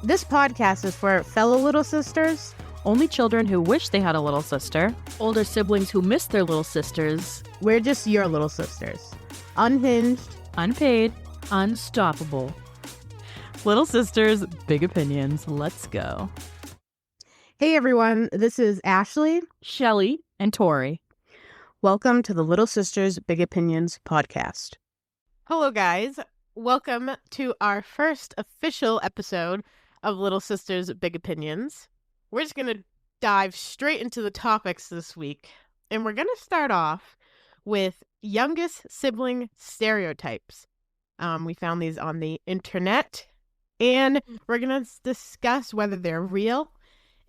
This podcast is for fellow little sisters, only children who wish they had a little sister, older siblings who miss their little sisters. We're just your little sisters. Unhinged, Unpaid, unstoppable. Little sisters, big opinions. Let's go. Hey everyone, this is Ashley, Shelly, and Tori. Welcome to the Little Sisters Big Opinions podcast. Hello guys, welcome to our first official episode of Little Sisters Big Opinions. We're just going to dive straight into the topics this week, and we're going to start off with youngest sibling stereotypes. We found these on the internet, and we're going to discuss whether they're real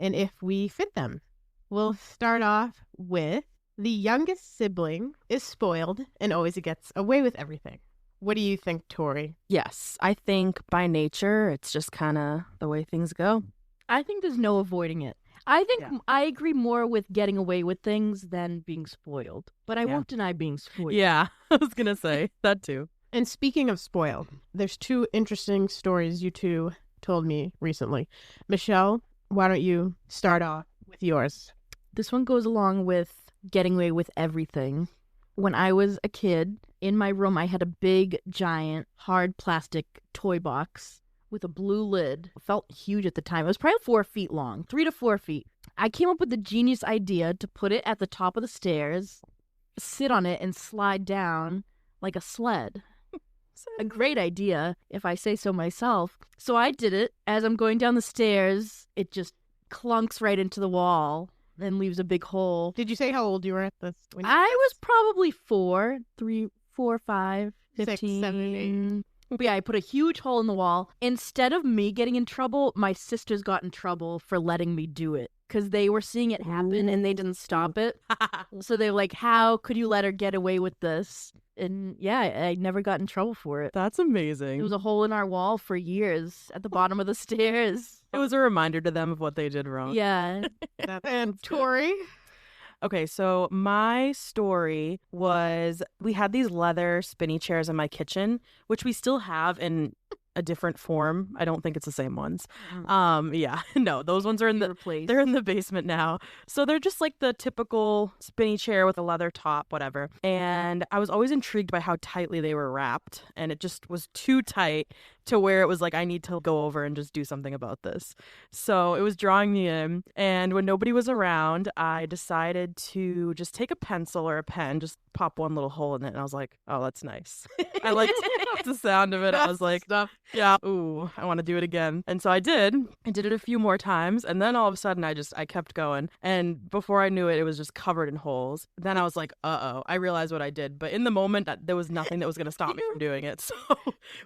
and if we fit them. We'll start off with the youngest sibling is spoiled and always gets away with everything. What do you think, Tori? Yes, I think by nature, it's just kind of the way things go. I think there's no avoiding it. I think I agree more with getting away with things than being spoiled. But I won't deny being spoiled. Yeah, I was going to say that too. And speaking of spoiled, there's two interesting stories you two told me recently. Michelle, why don't you start off with yours? This one goes along with getting away with everything. When I was a kid, in my room, I had a big, giant, hard plastic toy box with a blue lid. It felt huge at the time. It was probably 4 feet long, 3 to 4 feet. I came up with the genius idea to put it at the top of the stairs, sit on it, and slide down like a sled. A great idea, if I say so myself. So I did it. As I'm going down the stairs, it just clunks right into the wall and leaves a big hole. Did you say how old you were at this? I was probably 4, 5, 15. 6, 7, 8. But yeah, I put a huge hole in the wall. Instead of me getting in trouble, my sisters got in trouble for letting me do it. Because they were seeing it happen and they didn't stop it. So they were like, how could you let her get away with this? And yeah, I never got in trouble for it. That's amazing. There was a hole in our wall for years at the bottom of the stairs. It was a reminder to them of what they did wrong. Yeah. And Tori? Okay, so my story was we had these leather spinny chairs in my kitchen, which we still have in a different form. I don't think it's the same ones. Yeah, no, those ones are they're in the basement now. So they're just like the typical spinny chair with a leather top, whatever. And I was always intrigued by how tightly they were wrapped, and it just was too tight to where it was like, I need to go over and just do something about this. So it was drawing me in. And when nobody was around, I decided to just take a pencil or a pen, just pop one little hole in it. And I was like, oh, that's nice. I liked the sound of it. I was like, yeah, ooh, I want to do it again. And so I did. I did it a few more times. And then all of a sudden, I kept going. And before I knew it, it was just covered in holes. Then I was like, uh-oh, I realized what I did. But in the moment, there was nothing that was going to stop me from doing it. So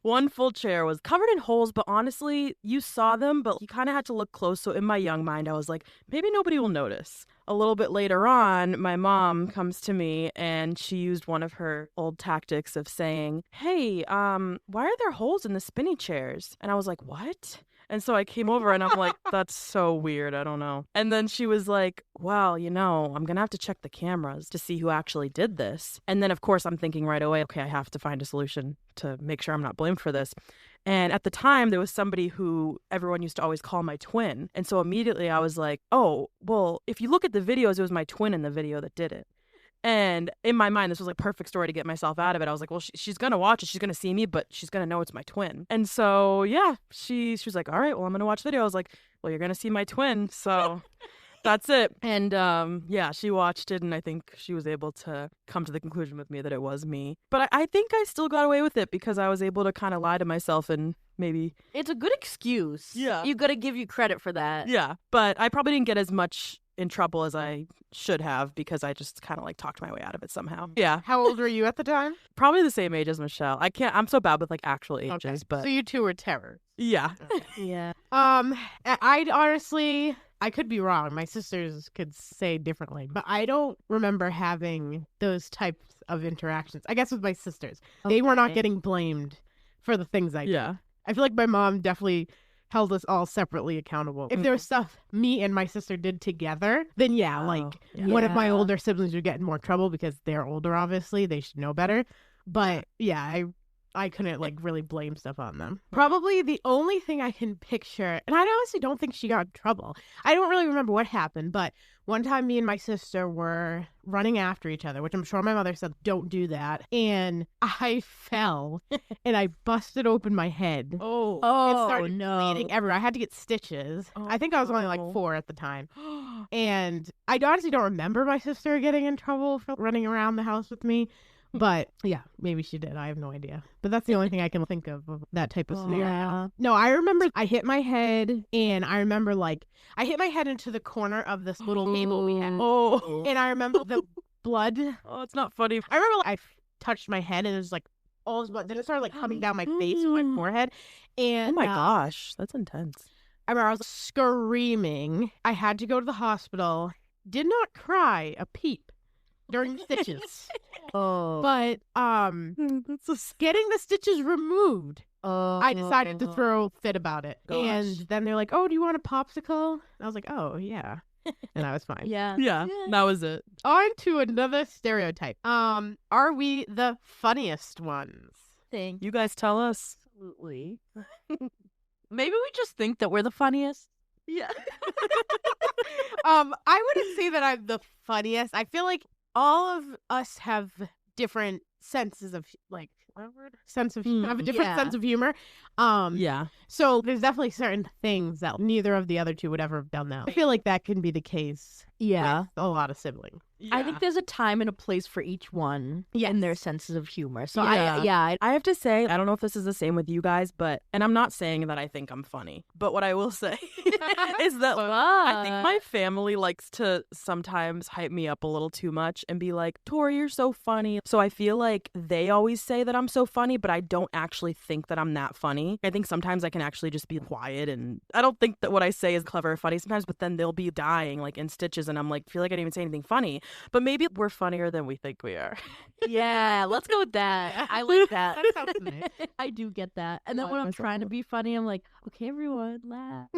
one full chair was covered in holes, but honestly, you saw them, but you kind of had to look close. So in my young mind, I was like, maybe nobody will notice. A little bit later on, my mom comes to me and she used one of her old tactics of saying, hey, why are there holes in the spinny chairs? And I was like, what? And so I came over and I'm like, that's so weird. I don't know. And then she was like, well, I'm going to have to check the cameras to see who actually did this. And then, of course, I'm thinking right away, okay, I have to find a solution to make sure I'm not blamed for this. And at the time, there was somebody who everyone used to always call my twin. And so immediately I was like, oh, well, if you look at the videos, it was my twin in the video that did it. And in my mind, this was like a perfect story to get myself out of it. I was like, well, she's going to watch it. She's going to see me, but she's going to know it's my twin. And so, yeah, she was like, all right, well, I'm going to watch the video. I was like, well, you're going to see my twin. So that's it. And yeah, she watched it. And I think she was able to come to the conclusion with me that it was me. But I think I still got away with it because I was able to kind of lie to myself and maybe. It's a good excuse. Yeah. You got to give you credit for that. Yeah. But I probably didn't get as much in trouble as I should have because I just kind of like talked my way out of it somehow. Yeah. How old were you at the time? Probably the same age as Michelle. I'm so bad with like actual ages, okay. But so you two were terror. Yeah. Yeah. I'd honestly, I could be wrong. My sisters could say differently, but I don't remember having those types of interactions. I guess with my sisters, they were not getting blamed for the things I did. Yeah. I feel like my mom definitely held us all separately accountable. If there was stuff me and my sister did together, then one of my older siblings would get in more trouble because they're older, obviously. They should know better. But yeah, I couldn't like really blame stuff on them. Probably the only thing I can picture, and I honestly don't think she got in trouble. I don't really remember what happened, but one time me and my sister were running after each other, which I'm sure my mother said, don't do that. And I fell and I busted open my head. And started bleeding everywhere. I had to get stitches. I think I was only like 4 at the time. And I honestly don't remember my sister getting in trouble for running around the house with me. But yeah, maybe she did. I have no idea. But that's the only thing I can think of that type of scenario. Yeah. No, I remember I hit my head, and I remember like I hit my head into the corner of this little table we had. And I remember the blood. Oh, it's not funny. I remember I touched my head, and it was like all this blood. Then it started like coming down my face, my forehead. And oh my gosh, that's intense. I remember I was screaming. I had to go to the hospital. Did not cry a peep during the stitches. But getting the stitches removed, I decided to throw a fit about it. Gosh. And then they're like, oh, do you want a popsicle? And I was like, oh, yeah. And I was fine. Yeah. That was it. On to another stereotype. Are we the funniest ones? Thank You guys tell us. Absolutely. Maybe we just think that we're the funniest. Yeah. I wouldn't say that I'm the funniest. I feel like all of us have different senses of like have a different sense of humor. Yeah. So there's definitely certain things that neither of the other two would ever have done that. I feel like that can be the case. Yeah. With a lot of siblings. I think there's a time and a place for each one in their senses of humor. So I have to say, I don't know if this is the same with you guys, and I'm not saying that I think I'm funny, but what I will say is that I think my family likes to sometimes hype me up a little too much and be like, Tori, you're so funny. So I feel like they always say that I'm so funny, but I don't actually think that I'm that funny. I think sometimes I can actually just be quiet, and I don't think that what I say is clever or funny sometimes, but then they'll be dying like in stitches and I'm like, feel like I didn't even say anything funny. But maybe we're funnier than we think we are. Yeah, let's go with that. I like that. That sounds nice. I do get that. And then when I'm trying to be funny, I'm like, okay, everyone, laugh.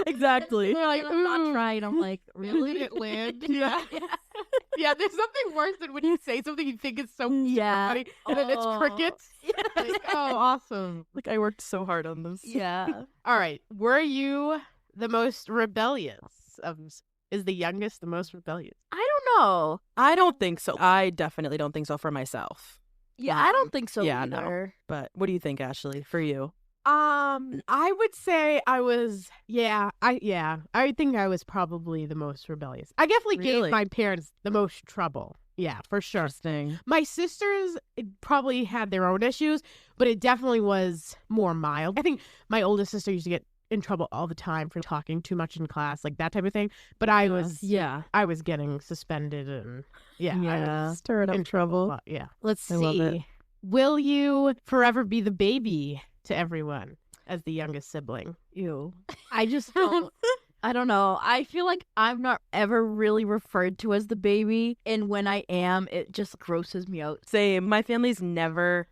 Exactly. They're like, I'm not trying. I'm like, really? Did it land? Yeah. Yeah, there's something worse than when you say something you think is so funny, and then it's crickets. Like, oh, awesome. Like, I worked so hard on this. Yeah. All right. Were you the most rebellious? Is the youngest the most rebellious? I don't know. I don't think so. I definitely don't think so for myself. Yeah, I don't think so Yeah, either. no. But what do you think, Ashley, for you? I would say I was, I think I was probably the most rebellious. I definitely gave my parents the most trouble. Yeah, for sure. Interesting. My sisters probably had their own issues, but it definitely was more mild. I think my oldest sister used to get in trouble all the time for talking too much in class, like that type of thing. But I was getting suspended and I was stirred up in trouble. Yeah. Let's I love it. see. Will you forever be the baby to everyone as the youngest sibling? Ew. I just don't. I don't know. I feel like I'm not ever really referred to as the baby. And when I am, it just grosses me out. Same. My family's never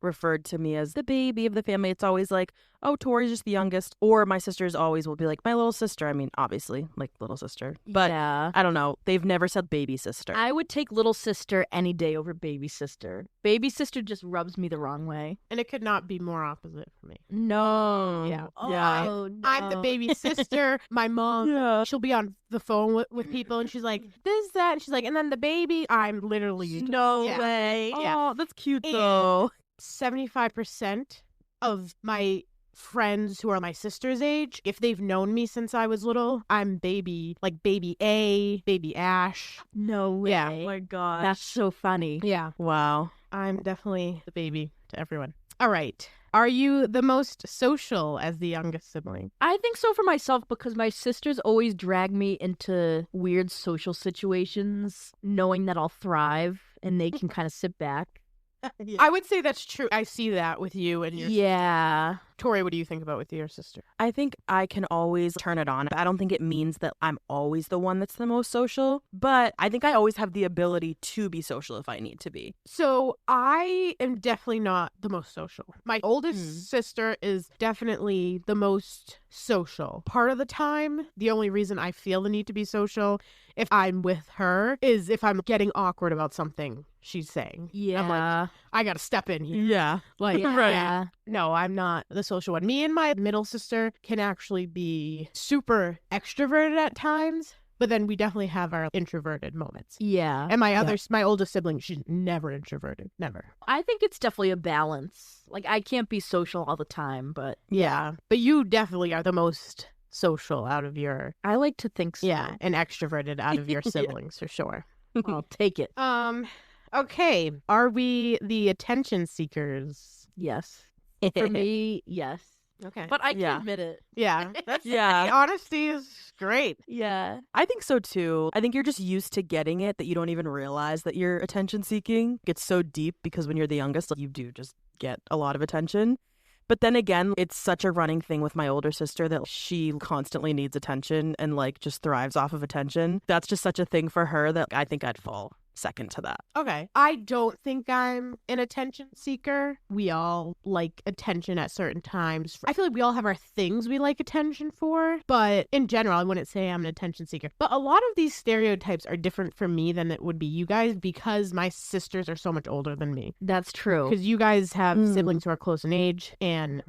referred to me as the baby of the family. It's always like, oh, Tori's just the youngest. Or my sisters always will be like, my little sister. I mean, obviously, like little sister. But I don't know. They've never said baby sister. I would take little sister any day over baby sister. Baby sister just rubs me the wrong way. And it could not be more opposite for me. No. Yeah. Yeah. Oh, no. I'm the baby sister. My mom, she'll be on the phone with people and she's like, this, that. And she's like, and then the baby, I'm literally. No way. Oh, Yeah. that's cute though. 75% of my friends who are my sister's age, if they've known me since I was little, I'm baby, like baby A, baby Ash. No way. Yeah. Oh my God. That's so funny. Yeah. Wow. I'm definitely the baby to everyone. All right. Are you the most social as the youngest sibling? I think so for myself because my sisters always drag me into weird social situations, knowing that I'll thrive and they can kind of sit back. I would say that's true. I see that with you and your Yeah. Tori, what do you think about with your sister? I think I can always turn it on. I don't think it means that I'm always the one that's the most social, but I think I always have the ability to be social if I need to be. So I am definitely not the most social. My oldest sister is definitely the most social. Part of the time, the only reason I feel the need to be social if I'm with her is if I'm getting awkward about something she's saying. Yeah. I'm like, I got to step in here. Yeah. Like, Right. Yeah. no, I'm not the social one. Me and my middle sister can actually be super extroverted at times, but then we definitely have our introverted moments. Yeah. And my oldest sibling, she's never introverted. Never. I think it's definitely a balance. Like, I can't be social all the time, but Yeah. But you definitely are the most social out of your, I like to think so. yeah, and extroverted out of your Yeah. siblings for sure. I'll take it. Okay. Are we the attention seekers? Yes. For me, yes. Okay. But I can Yeah. admit it. Yeah. That's Yeah. honesty is great. Yeah. I think so too. I think you're just used to getting it that you don't even realize that you're attention seeking. It's so deep because when you're the youngest, you do just get a lot of attention. But then again, it's such a running thing with my older sister that she constantly needs attention and like just thrives off of attention. That's just such a thing for her that I think I'd fall second to that. Okay. I don't think I'm an attention seeker. We all like attention at certain times. I feel like we all have our things we like attention for, but in general, I wouldn't say I'm an attention seeker. But a lot of these stereotypes are different for me than it would be you guys because my sisters are so much older than me. That's true. Because you guys have Mm. siblings who are close in age, and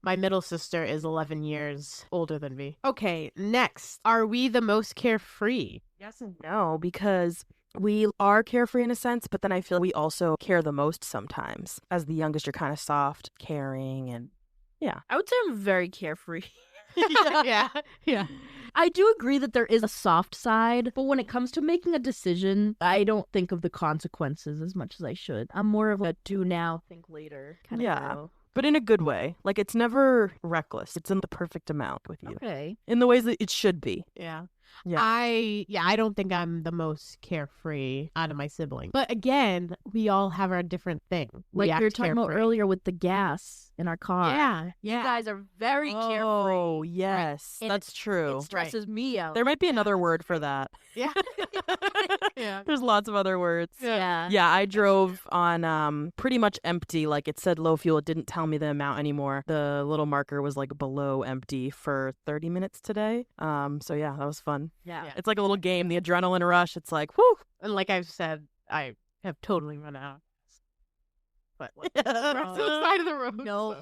my middle sister is 11 years older than me. Okay, next. Are we the most carefree? Yes and no, because we are carefree in a sense, but then I feel we also care the most sometimes. As the youngest, you're kind of soft, caring, and I would say I'm very carefree. Yeah. Yeah. I do agree that there is a soft side, but when it comes to making a decision, I don't think of the consequences as much as I should. I'm more of a do now, think later kind Yeah. of girl. but in a good way. Like it's never reckless. It's in the perfect amount with you. Okay. In the ways that it should be. Yeah. Yeah. I don't think I'm the most carefree out of my siblings. But again, we all have our different thing. Like you were talking about earlier with the gas in our car. Yeah. You Yeah. guys are very carefree. Oh, yes. And That's true. It stresses me out. There might be another word for that. Yeah. Yeah. There's lots of other words. Yeah. Yeah, I drove on pretty much empty. Like it said low fuel. It didn't tell me the amount anymore. The little marker was like below empty for 30 minutes today. So yeah, that was fun. Yeah. Yeah. It's like a little game, the adrenaline rush. It's like, whew. And like I've said, I have totally run out. But like, rest of the side of the road. No. so.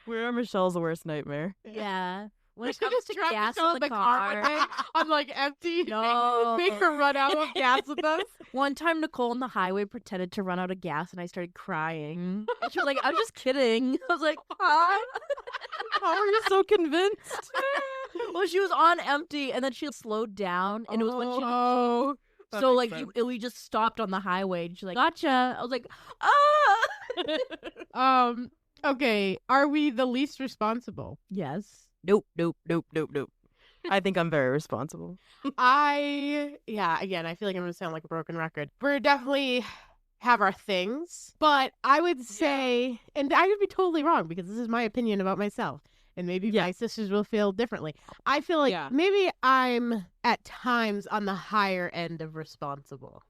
We're Michelle's worst nightmare. Yeah. When We it should comes just to drive gas Michelle in the car one car. day on like empty. No. Make her run out of gas with us. One time, Nicole on the highway pretended to run out of gas, and I started crying. And she was like, "I'm just kidding." I was like, "Huh?" How are you so convinced? Well, she was on empty, and then she slowed down, and it was when she. Oh. So like we just stopped on the highway, and she's like, "Gotcha." I was like, "Ah." Okay. Are we the least responsible? Yes. Nope. I think I'm very responsible. Again, I feel like I'm going to sound like a broken record. We're definitely have our things, but I would say, and I would be totally wrong because this is my opinion about myself, and maybe my sisters will feel differently. I feel like maybe I'm at times on the higher end of responsible.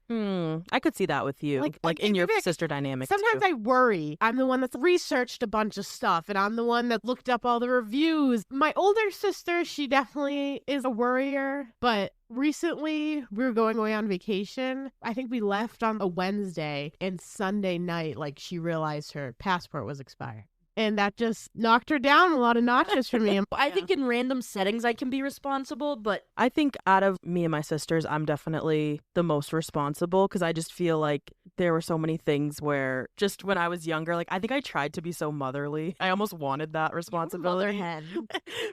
I could see that with you, like in your sister dynamic. Sometimes I worry. I'm the one that's researched a bunch of stuff, and I'm the one that looked up all the reviews. My older sister, she definitely is a worrier, but recently we were going away on vacation. I think we left on a Wednesday, and Sunday night, like, she realized her passport was expired. And that just knocked her down a lot of notches for me. I think in random settings I can be responsible, but I think out of me and my sisters, I'm definitely the most responsible because I just feel like there were so many things where just when I was younger, like I think I tried to be so motherly. I almost wanted that responsibility. mother hen.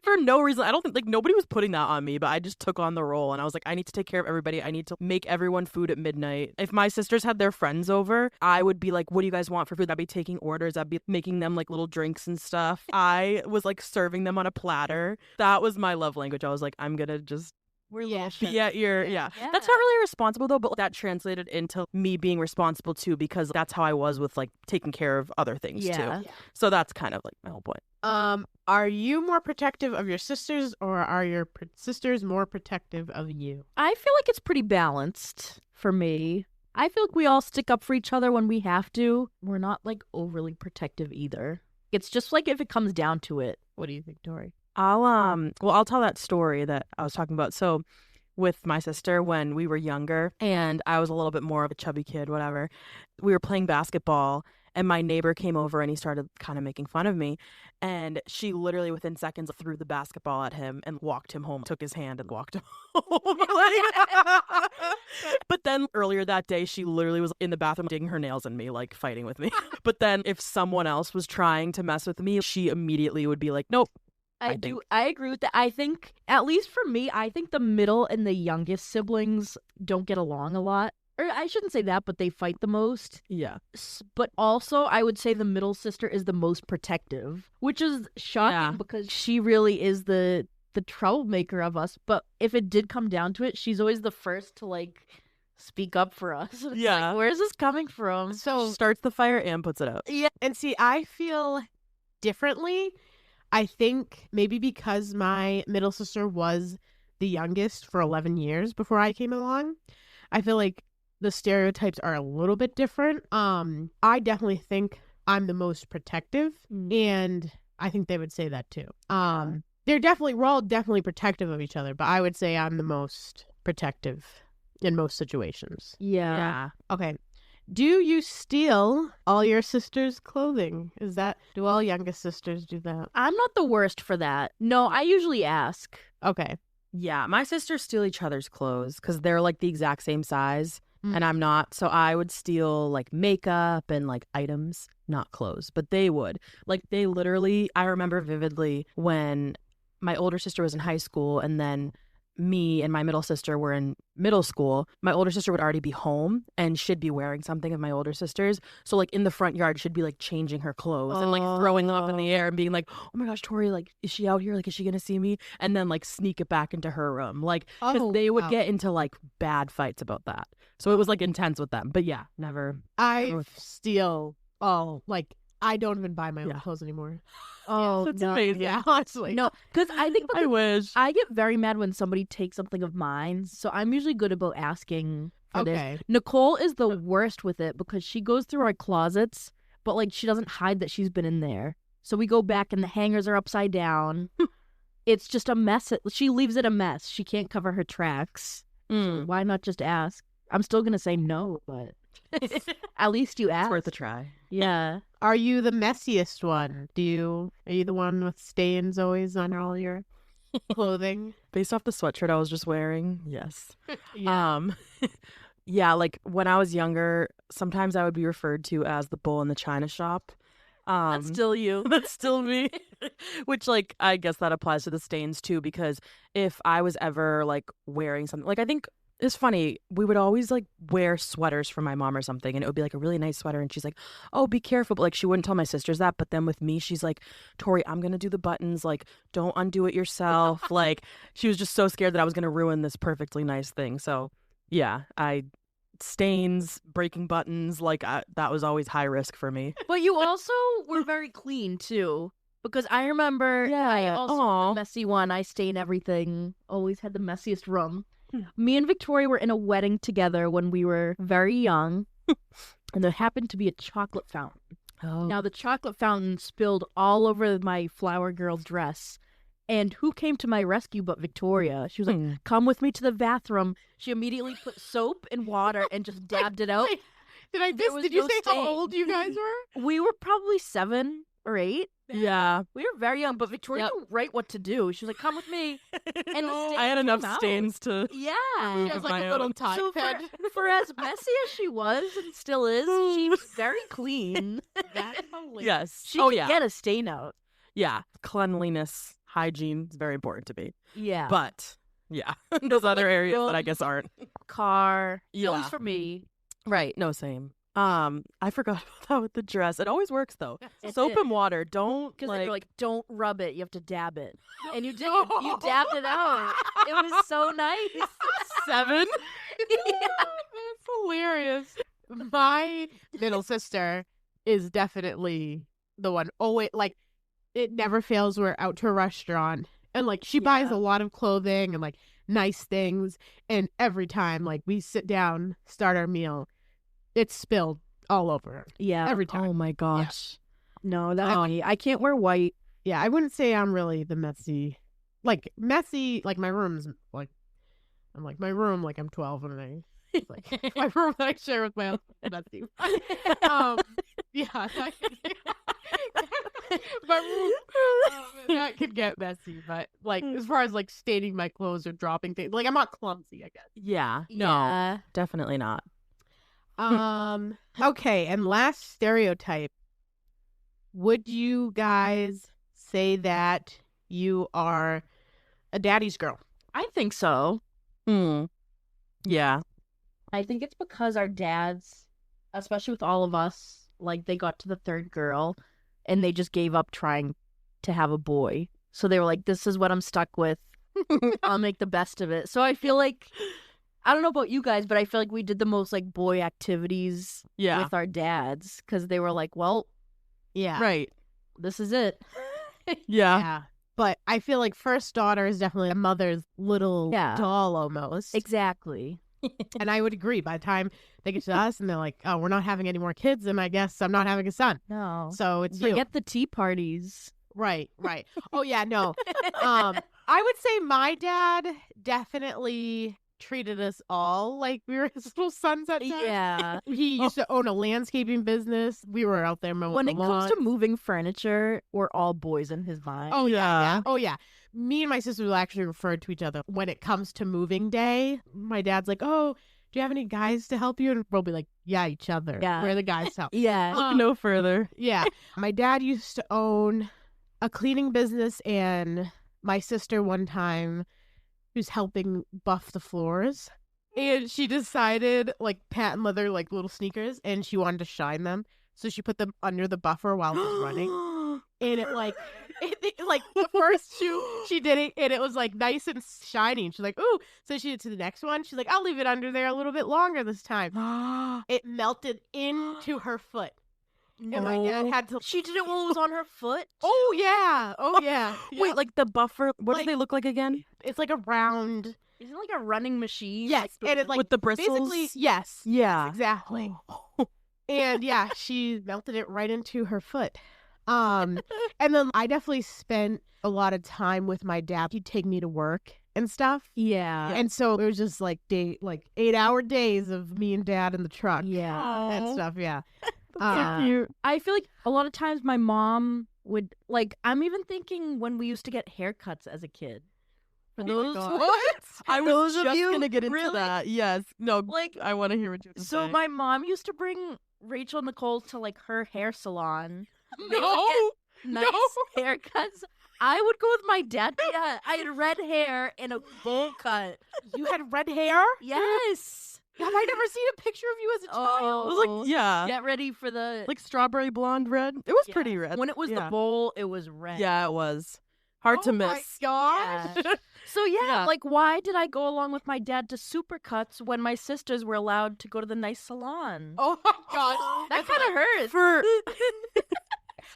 For no reason. I don't think like nobody was putting that on me, but I just took on the role and I was like, I need to take care of everybody. I need to make everyone food at midnight. If my sisters had their friends over, I would be like, what do you guys want for food? I'd be taking orders. I'd be making them like little drinks and stuff. I was like serving them on a platter. That was my love language. I was like, I'm gonna just be at your That's not really responsible though, but that translated into me being responsible too because that's how I was with like taking care of other things too. So that's kind of like my whole point. Are you more protective of your sisters or are your sisters more protective of you? I feel like it's pretty balanced for me. I feel like we all stick up for each other when we have to. We're not like overly protective either. It's just like if it comes down to it. What do you think, Tori? I'll tell that story that I was talking about. So with my sister when we were younger, and I was a little bit more of a chubby kid, whatever. We were playing basketball, and my neighbor came over and he started kind of making fun of me. And she literally within seconds threw the basketball at him and walked him home, took his hand and walked him home. But then earlier that day, she literally was in the bathroom digging her nails in me, like fighting with me. But then if someone else was trying to mess with me, she immediately would be like, nope. I agree with that. I think, at least for me, I think the middle and the youngest siblings don't get along a lot. Or I shouldn't say that, but they fight the most. Yeah. But also, I would say the middle sister is the most protective, which is shocking because she really is the troublemaker of us. But if it did come down to it, she's always the first to, like, speak up for us. It's like, where is this coming from? So starts the fire and puts it out. Yeah. And see, I feel differently. I think maybe because my middle sister was the youngest for 11 years before I came along, I feel like the stereotypes are a little bit different. I definitely think I'm the most protective, and I think they would say that too. We're all definitely protective of each other, but I would say I'm the most protective in most situations. Yeah. Okay. Do you steal all your sister's clothing? Do all youngest sisters do that? I'm not the worst for that. No, I usually ask. Okay. Yeah, my sisters steal each other's clothes because they're like the exact same size and I'm not. So I would steal like makeup and like items, not clothes, but they would. Like they literally, I remember vividly when my older sister was in high school and then me and my middle sister were in middle school. My older sister would already be home and she'd be wearing something of my older sister's. So like in the front yard, she'd be like changing her clothes and like throwing them up in the air and being like, oh my gosh, Tori, like, is she out here? Like, is she going to see me? And then like sneak it back into her room. Like, because they would get into like bad fights about that. So it was like intense with them. But yeah, never. I steal I don't even buy my own clothes anymore. Oh, that's no. amazing. Yeah, honestly. No, because I think I wish. I get very mad when somebody takes something of mine, so I'm usually good about asking for this. Nicole is the worst with it because she goes through our closets, but like she doesn't hide that she's been in there. So we go back and the hangers are upside down. It's just a mess. She leaves it a mess. She can't cover her tracks. So why not just ask? I'm still gonna say no, but at least you ask. It's worth a try. Yeah. Are you the messiest one? Are you the one with stains always on all your clothing? Based off the sweatshirt I was just wearing, yes. Yeah. Yeah, like when I was younger, sometimes I would be referred to as the bull in the china shop. That's still you. That's still me. Which, like, I guess that applies to the stains too, because if I was ever like wearing something, like I think it's funny, we would always like wear sweaters for my mom or something, and it would be like a really nice sweater, and she's like, oh, be careful, but like she wouldn't tell my sisters that. But then with me, she's like, Tori, I'm gonna do the buttons, like don't undo it yourself. Like she was just so scared that I was gonna ruin this perfectly nice thing. So yeah, stains, breaking buttons, like that was always high risk for me. But you also were very clean too, because I remember I also the messy one. I stain everything. Always had the messiest room. Me and Victoria were in a wedding together when we were very young, and there happened to be a chocolate fountain. Now, the chocolate fountain spilled all over my flower girl dress, and who came to my rescue but Victoria? She was like, come with me to the bathroom. She immediately put soap and water and just dabbed it out. Did you say how old you guys were? We were probably 7 or 8. Yeah. We were very young, but Victoria knew right what to do. She was like, come with me. And I had enough stains to Yeah. She has like a little tie So for as messy as she was and still is, she was very clean. That's hilarious. Yes. She could get a stain out. Yeah. Cleanliness, hygiene is very important to me. Yeah. But yeah, those other areas that I guess aren't. Car. Yeah. At least for me. Right. No, same. I forgot about that with the dress. It always works though. Soap and water. Don't because they're like, don't rub it. You have to dab it, and you did. You dabbed it out. It was so nice. 7. That's hilarious. My middle sister is definitely the one. Oh wait, like it never fails. We're out to a restaurant, and like she buys a lot of clothing and like nice things, and every time like we sit down, start our meal, it's spilled all over her. Yeah. Every time. Oh my gosh. Yeah. No, that's me. I can't wear white. Yeah, I wouldn't say I'm really the messy. Like my room's like I'm like, my room, like I'm 12 and like my room that I share with my bestie. Yeah, my room, that could get messy, but like as far as like staining my clothes or dropping things, like I'm not clumsy, I guess. Yeah. No, definitely not. Okay, and last stereotype. Would you guys say that you are a daddy's girl? I think so. Yeah. I think it's because our dads, especially with all of us, like they got to the third girl and they just gave up trying to have a boy. So they were like, this is what I'm stuck with. I'll make the best of it. So I feel like, I don't know about you guys, but I feel like we did the most like boy activities with our dads because they were like, well, yeah, right. This is it. Yeah. But I feel like first daughter is definitely a mother's little doll almost. Exactly. And I would agree. By the time they get to us and they're like, oh, we're not having any more kids, and I guess I'm not having a son. No. So it's Forget the tea parties. Right. Oh, yeah, no. I would say my dad definitely treated us all like we were his little sons at times. Yeah. He used to own a landscaping business. We were out there mowing When it lawns. comes to moving furniture, we're all boys in his mind. Oh, yeah. Oh, yeah. Me and my sister will actually refer to each other when it comes to moving day. My dad's like, oh, do you have any guys to help you? And we'll be like, yeah, each other. Yeah. We're the guys to help. Yeah. Look no further. Yeah. My dad used to own a cleaning business, and my sister one time was helping buff the floors. And she decided, like, patent leather, like, little sneakers, and she wanted to shine them. So she put them under the buffer while it was running. And it, like, like, the first shoe, she did it, and it was, like, nice and shiny. And she's like, ooh. So she did to the next one. She's like, I'll leave it under there a little bit longer this time. It melted into her foot. And my dad had to... She did it while it was on her foot? Oh, yeah. Oh, yeah. Wait, like the buffer, what do they look like again? It's like a round... Isn't it like a running machine? Yes, and it, like, with the bristles? Basically, yes. Yeah. Exactly. And, yeah, she melted it right into her foot. And then I definitely spent a lot of time with my dad. He'd take me to work and stuff. Yeah. And so it was just, like, 8-hour days of me and dad in the truck. Yeah. And stuff, yeah. So cute. I feel like a lot of times my mom would, like, I'm even thinking when we used to get haircuts as a kid. For those, what? I was just going to get into really? that. Yes. No, like, I want to hear what you have to so say. my mom used to bring Rachel Nicole to, like, her hair salon. No. Nice haircuts. I would go with my dad. Yeah, I had red hair and a bowl cut. You had red hair? Yes. Have I never seen a picture of you as a child? It was like, yeah. Get ready for the... Like strawberry blonde red. It was pretty red. When it was the bowl, it was red. Yeah, it was. Hard to miss. Oh my gosh. Yeah. So like, why did I go along with my dad to Supercuts when my sisters were allowed to go to the nice salon? Oh my gosh. That kind of hurts. For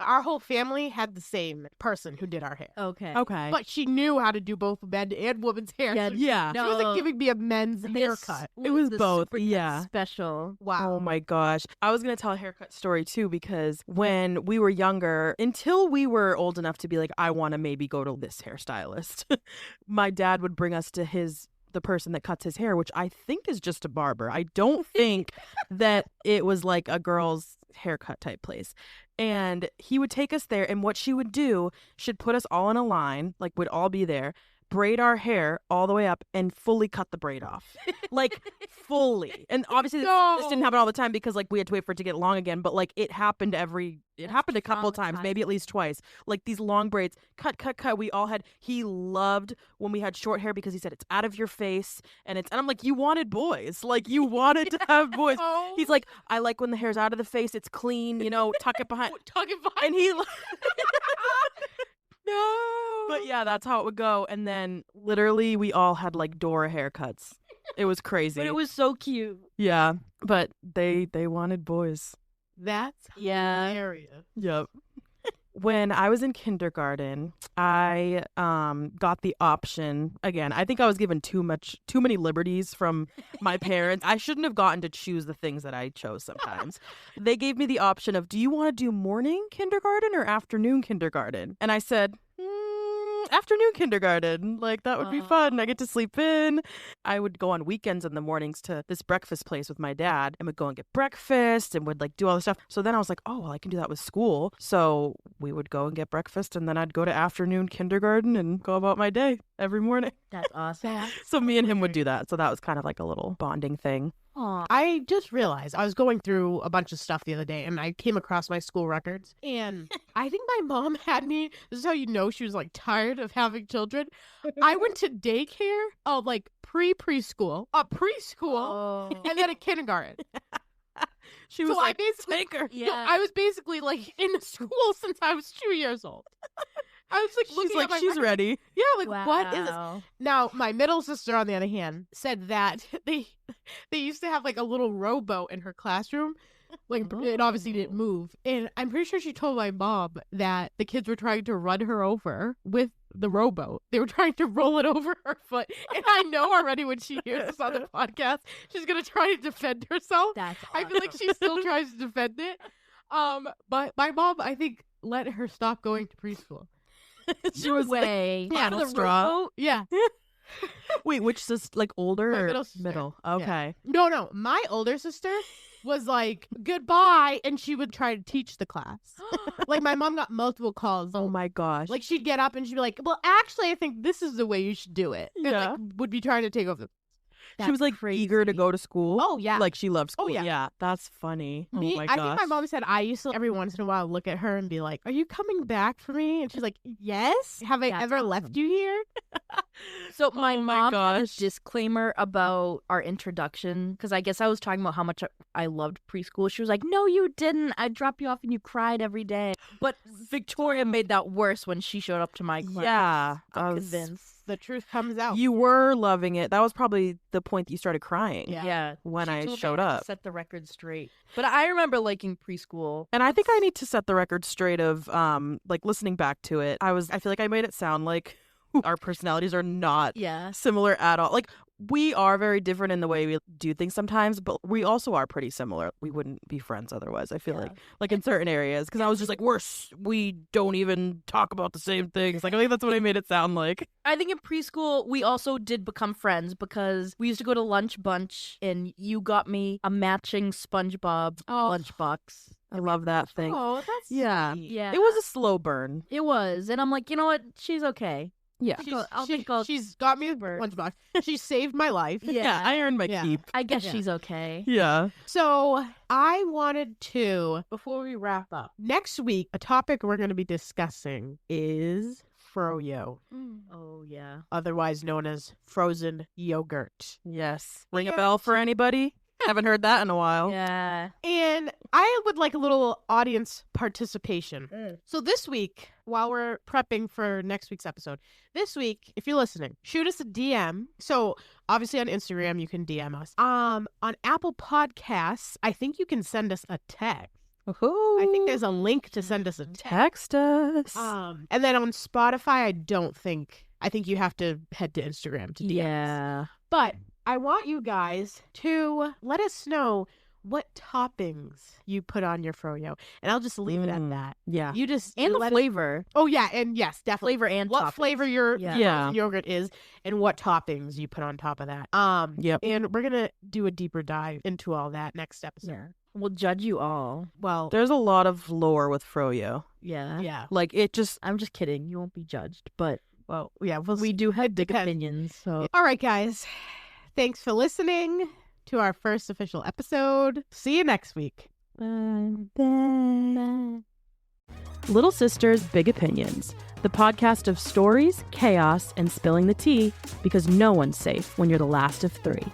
our whole family had the same person who did our hair. Okay. But she knew how to do both men and women's hair. Yeah. So Yeah. She wasn't giving me a men's haircut. It was the both. Supercuts Yeah. special. Wow. Oh my gosh. I was going to tell a haircut story too, because when we were younger, until we were old enough to be like, I want to maybe go to this hairstylist, my dad would bring us to the person that cuts his hair, which I think is just a barber. I don't think that it was like a girl's haircut type place. And he would take us there, and what she would do, she'd put us all in a line, like we'd all be there, braid our hair all the way up and fully cut the braid off. Like fully. And obviously this didn't happen all the time because like we had to wait for it to get long again, but like it happened a couple of times, maybe at least twice. Like these long braids, cut. He loved when we had short hair because he said it's out of your face and I'm like, you wanted boys. Like you wanted to have boys. He's like, I like when the hair's out of the face, it's clean, tuck it behind. And he no. But yeah, that's how it would go. And then literally we all had like Dora haircuts. It was crazy. But it was so cute. Yeah. But they wanted boys. That's hilarious. Yep. When I was in kindergarten, I got the option. Again, I think I was given too many liberties from my parents. I shouldn't have gotten to choose the things that I chose sometimes. They gave me the option of, do you want to do morning kindergarten or afternoon kindergarten? And I said, afternoon kindergarten. Like, that would be fun. I get to sleep in. I would go on weekends in the mornings to this breakfast place with my dad and would go and get breakfast and would like do all this stuff. So then I was like, oh, well, I can do that with school. So we would go and get breakfast and then I'd go to afternoon kindergarten and go about my day every morning. That's awesome. So me and him would do that. So that was kind of like a little bonding thing. Aw. I just realized I was going through a bunch of stuff the other day and I came across my school records. And I think my mom had me, this is how you know she was like tired of having children. I went to daycare, like preschool, and then a kindergarten. She was So like, I basically, take her. Yeah. I was basically like in school since I was 2 years old. I was like, She's looking like, at my she's records. ready. Yeah, like what is this? Wow. Now, my middle sister, on the other hand, said that they used to have like a little rowboat in her classroom. Like, it obviously didn't move. And I'm pretty sure she told my mom that the kids were trying to run her over with the rowboat. They were trying to roll it over her foot. And I know already when she hears this on the podcast, she's going to try to defend herself. That's I feel like she still tries to defend it. But my mom, I think, let her stop going to preschool. She was like, way. paddle The straw. rowboat? Yeah. Wait, which is like older My or middle sister. middle? Yeah. Okay. No. My older sister was like, goodbye. And she would try to teach the class. Like, my mom got multiple calls. Oh my gosh. Like, she'd get up and she'd be like, well, actually, I think this is the way you should do it. And, Yeah. like, would be trying to take over. she was like eager to go to school. Oh, yeah. Like she loved school. Oh, yeah. Yeah, that's funny. Me, oh my I gosh. think my mom said I used to every once in a while look at her and be like, are you coming back for me? And she's like, yes. Have I That's ever awesome. left you here? So my Oh my mom had a gosh. disclaimer about our introduction because I guess I was talking about how much I loved preschool. She was like, "No, you didn't. I'd drop you off and you cried every day." But Victoria made that worse when she showed up to my class. Yeah. I'm convinced. The truth comes out. You were loving it. That was probably the point that you started crying. Yeah. Yeah, When she I told me showed had to up. set the record straight. But I remember liking preschool. And I think I need to set the record straight of like listening back to it. I feel like I made it sound like our personalities are not Yeah, similar at all. Like, we are very different in the way we do things sometimes, but we also are pretty similar. We wouldn't be friends otherwise, I feel Yeah. like in certain areas, because I was just like, we don't even talk about the same things. Like, I think that's what I made it sound like. I think in preschool we also did become friends because we used to go to lunch bunch and you got me a matching SpongeBob lunchbox. I love that thing. Oh, that's Yeah. sweet. Yeah, It was a slow burn. It was, and I'm like, you know what? She's okay. Yeah. She's got me a Bird. lunchbox. She saved my life. Yeah. I earned my Yeah. keep. I guess Yeah. she's okay. Yeah. So I wanted to, before we wrap up, next week, a topic we're going to be discussing is froyo, Oh yeah. otherwise known as frozen yogurt. Yes. Ring a bell for anybody? Haven't heard that in a while. Yeah. And I would like a little audience participation. So this week, while we're prepping for next week's episode, this week, if you're listening, shoot us a DM. So obviously on Instagram, you can DM us. On Apple Podcasts, I think you can send us a text. I think there's a link to send us a text. Text us. And then on Spotify, I think you have to head to Instagram to DM us. Yeah. But I want you guys to let us know what toppings you put on your froyo. And I'll just leave it at that. Yeah. You just And the let us- flavor. Oh yeah, and yes, definitely. Flavor and What toppings. flavor your Yeah. yogurt is and what toppings you put on top of that. Yep. And we're gonna do a deeper dive into all that next episode. Yeah. We'll judge you all. Well, There's a lot of lore with froyo. Yeah. yeah. Like, it just... I'm just kidding. You won't be judged, but Well, yeah. we do have big depends. opinions. So All right, guys. Thanks for listening to our first official episode. See you next week. Little Sisters, Big Opinions, the podcast of stories, chaos, and spilling the tea, because no one's safe when you're the last of three.